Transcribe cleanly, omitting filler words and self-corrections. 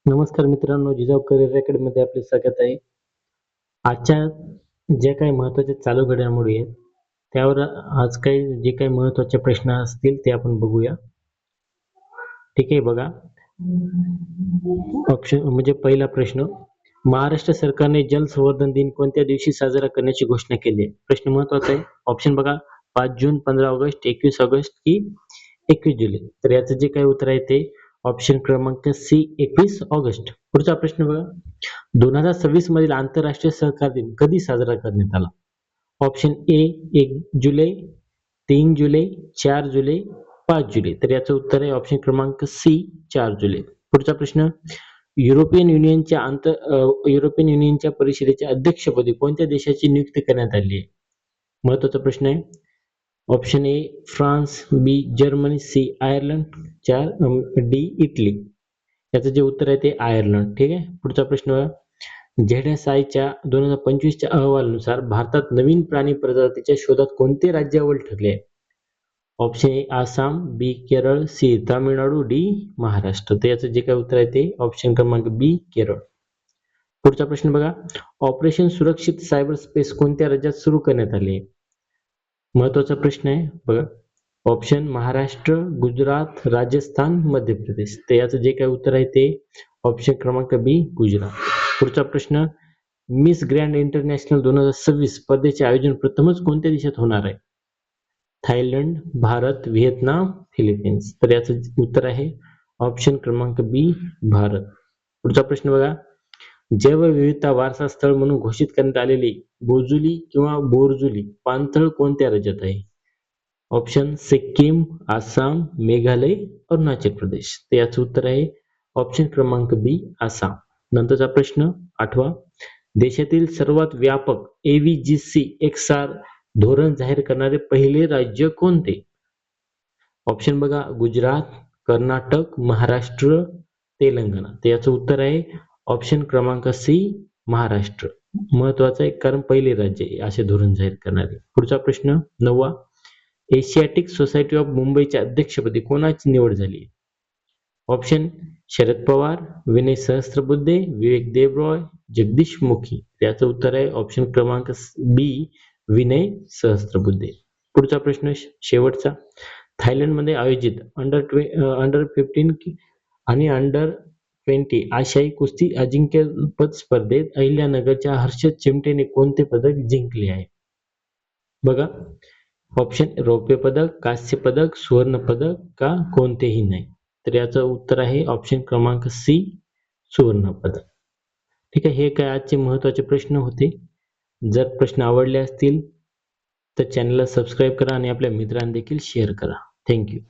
नमस्कार मित्रांनो, जिजाऊ करिअर अकॅडमीमध्ये आपले स्वागत आहे. आजच्या ज्या काही महत्त्वाच्या चालू घडामोडी आहेत, त्यावर आज काही जे काही महत्त्वाचे प्रश्न असतील ते आपण बघूया. ठीक आहे बघा. ऑप्शन म्हणजे पहिला प्रश्न, महाराष्ट्र सरकारने जल संवर्धन दिन कोणत्या दिवशी साजरा करण्याची घोषणा केली आहे? प्रश्न महत्त्वाचा आहे. ऑप्शन बघा 5 जून, 15 ऑगस्ट, 21 ऑगस्ट की 21 जुलै. तर याचं जे काही उत्तर आहे ते ऑप्शन क्रमांक सी 21 ऑगस्ट. पुढचा प्रश्न बघा. 2026 मधील आंतरराष्ट्रीय सहकार दिन कधी साजरा करण्यात आला? ऑप्शन ए 1 जुलै, 3 जुलै, 4 जुलै, 5 जुलै. तर याचं उत्तर आहे ऑप्शन क्रमांक सी 4 जुलै. पुढचा प्रश्न, युरोपियन युनियनच्या परिषदेच्या अध्यक्षपदी कोणत्या देशाची नियुक्ती करण्यात आली आहे? महत्वाचा प्रश्न आहे. Option A France, B Germany, C Ireland, 4 D Italy. याचं जे उत्तर आहे ते आयर्लंड. ठीक आहे. पुढचा प्रश्न, झेडएसआयच्या 2025च्या अहवालानुसार भारतात नवीन प्राणी प्रजातीच्या शोधात कोणते राज्य अव्वल ठरले आहे? Option A Assam, B Kerala, C Tamil Nadu, D Maharashtra. तर याचं जे काय उत्तर आहे ते ऑप्शन क्रमांक बी केरळ. पुढचा प्रश्न बघा. ऑपरेशन सुरक्षित सायबर स्पेस कोणत्या राज्यात सुरू करण्यात आले? महत्वाचा प्रश्न आहे बघा. ऑप्शन महाराष्ट्र, गुजरात, राजस्थान, मध्य प्रदेश. तर याचं जे काही उत्तर आहे ते ऑप्शन क्रमांक बी गुजरात. पुढचा प्रश्न, मिस ग्रँड इंटरनॅशनल 2026 स्पर्धेचे आयोजन प्रथमच कोणत्या देशात होणार आहे? Thailand, Bharat, Vietnam, Philippines. तर याचं उत्तर आहे ऑप्शन क्रमांक बी भारत. पुढचा प्रश्न बघा. जैवविविधता वारसा स्थळ म्हणून घोषित करण्यात आलेली बोजुली किंवा बोरजुली पाणथळ कोणत्या राज्यात आहे? ऑप्शन सिक्कीम, आसाम, मेघालय, अरुणाचल प्रदेश. तर याचं उत्तर आहे ऑप्शन क्रमांक बी आसाम. नंतरचा प्रश्न 8वा, देशातील सर्वात व्यापक एव्हीजीसी XR धोरण जाहीर करणारे पहिले राज्य कोणते? ऑप्शन बघा गुजरात, कर्नाटक, महाराष्ट्र, तेलंगणा. तर याचं उत्तर आहे ऑप्शन क्रमांक सी महाराष्ट्र. महत्वाचं आहे कारण पहिले राज्य आहे असे धोरण जाहीर करणारे. पुढचा प्रश्न 9वा, एशियाटिक सोसायटी ऑफ मुंबईच्या अध्यक्षपदी कोणाची निवड झाली? ऑप्शन शरद पवार, विनय सहस्त्रबुद्धे, विवेक देबरॉय, जगदीश मुखी. त्याचं उत्तर आहे ऑप्शन क्रमांक बी विनय सहस्त्रबुद्धे. पुढचा प्रश्न शेवटचा, थायलंडमध्ये आयोजित अंडर 15 आणि अंडर 20 आशियाई कुस्ती अजिंक्यपद स्पर्धेत अहिल्यानगरच्या हर्षद चिमटेने कोणते पदक जिंकले आहे? बघा. ऑप्शन रौप्य पदक, कांस्य पदक, सुवर्ण पदक का कोणतेही नाही. तर याचं उत्तर आहे ऑप्शन क्रमांक सी सुवर्ण पदक. ठीक आहे. हे काय आजचे महत्त्वाचे प्रश्न होते. जर प्रश्न आवडले असतील तर चॅनलला सबस्क्राईब करा आणि आपल्या मित्रांना देखील शेअर करा. थँक्यू.